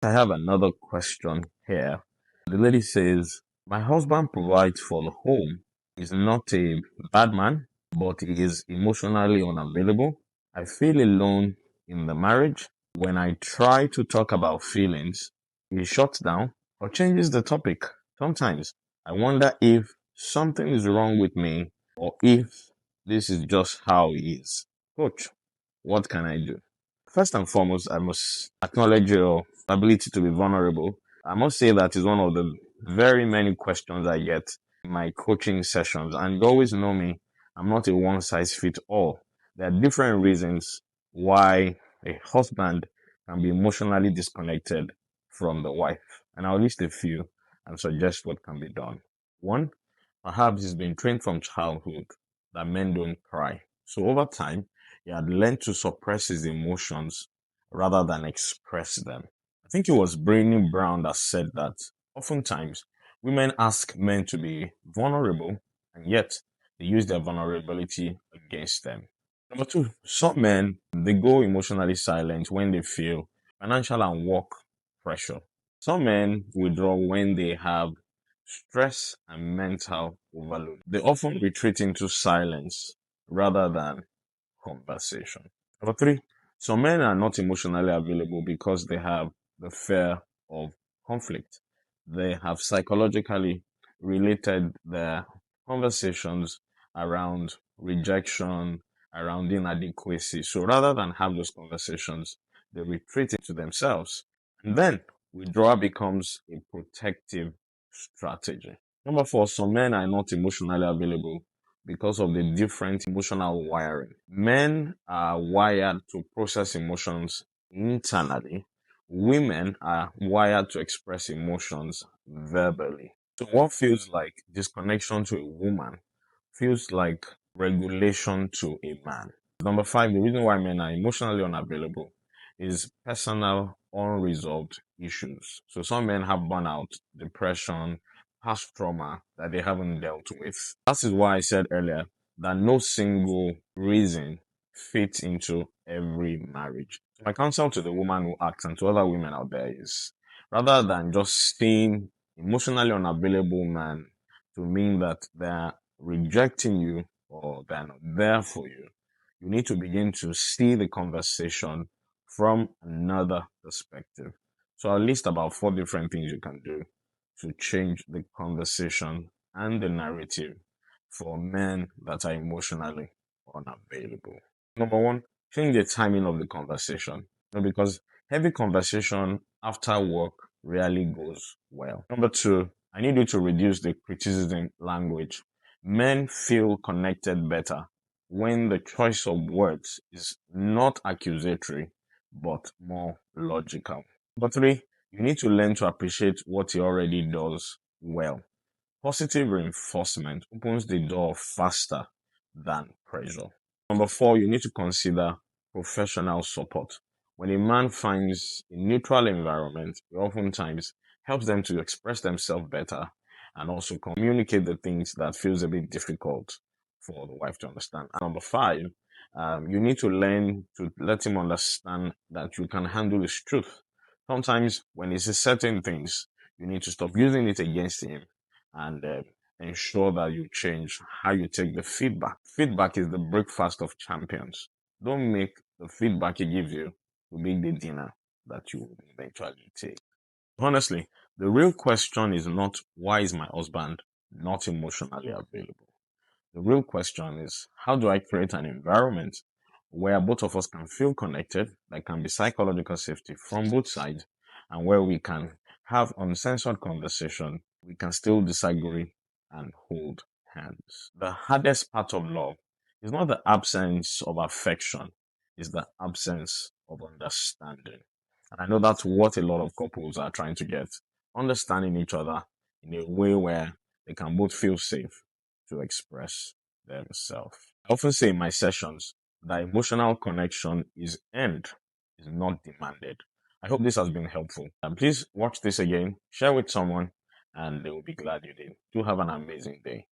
I have another question here. The lady says, my husband provides for the home. He's not a bad man, but he is emotionally unavailable. I feel alone in the marriage. When I try to talk about feelings, he shuts down or changes the topic. Sometimes I wonder if something is wrong with me or if this is just how he is. Coach, what can I do? First and foremost, I must acknowledge your ability to be vulnerable. I must say that is one of the very many questions I get in my coaching sessions. And you always know me, I'm not a one size fits all. There are different reasons why a husband can be emotionally disconnected from the wife. And I'll list a few and suggest what can be done. One, perhaps he's been trained from childhood that men don't cry. So over time, he had learned to suppress his emotions rather than express them. I think it was Brainy Brown that said that oftentimes women ask men to be vulnerable, and yet they use their vulnerability against them. Number two, some men they go emotionally silent when they feel financial and work pressure. Some men withdraw when they have stress and mental overload. They often retreat into silence rather than conversation. Number three, some men are not emotionally available because they have the fear of conflict. They have psychologically related their conversations around rejection, around inadequacy. So rather than have those conversations, they retreat into themselves. And then withdrawal becomes a protective strategy. Number four, some men are not emotionally available because of the different emotional wiring. Men are wired to process emotions internally. Women are wired to express emotions verbally. So what feels like disconnection to a woman feels like regulation to a man. Number five, the reason why men are emotionally unavailable is personal unresolved issues. So some men have burnout, depression, past trauma that they haven't dealt with. That is why I said earlier that no single reason fits into every marriage. So my counsel to the woman who acts and to other women out there is rather than just seeing emotionally unavailable man to mean that they're rejecting you or they're not there for you, you need to begin to see the conversation from another perspective. So I'll list about four different things you can do to change the conversation and the narrative for men that are emotionally unavailable. Number one, change the timing of the conversation. Because heavy conversation after work rarely goes well. Number two, I need you to reduce the criticism language. Men feel connected better when the choice of words is not accusatory but more logical. Number three, you need to learn to appreciate what he already does well. Positive reinforcement opens the door faster than pressure. Number four, you need to consider professional support. When a man finds a neutral environment, it oftentimes helps them to express themselves better and also communicate the things that feels a bit difficult for the wife to understand. And number five, you need to learn to let him understand that you can handle his truth. Sometimes when he says certain things, you need to stop using it against him and ensure that you change how you take the feedback. Feedback is the breakfast of champions. Don't make the feedback he gives you to be the dinner that you will eventually take. Honestly, the real question is not why is my husband not emotionally available? The real question is how do I create an environment where both of us can feel connected, that can be psychological safety from both sides, and where we can have uncensored conversation, we can still disagree and hold hands. The hardest part of love is not the absence of affection, it's the absence of understanding. And I know that's what a lot of couples are trying to get. Understanding each other in a way where they can both feel safe to express themselves. I often say in my sessions that emotional connection is earned, is not demanded. I hope this has been helpful. And please watch this again, share with someone, and they will be glad you did. Do have an amazing day.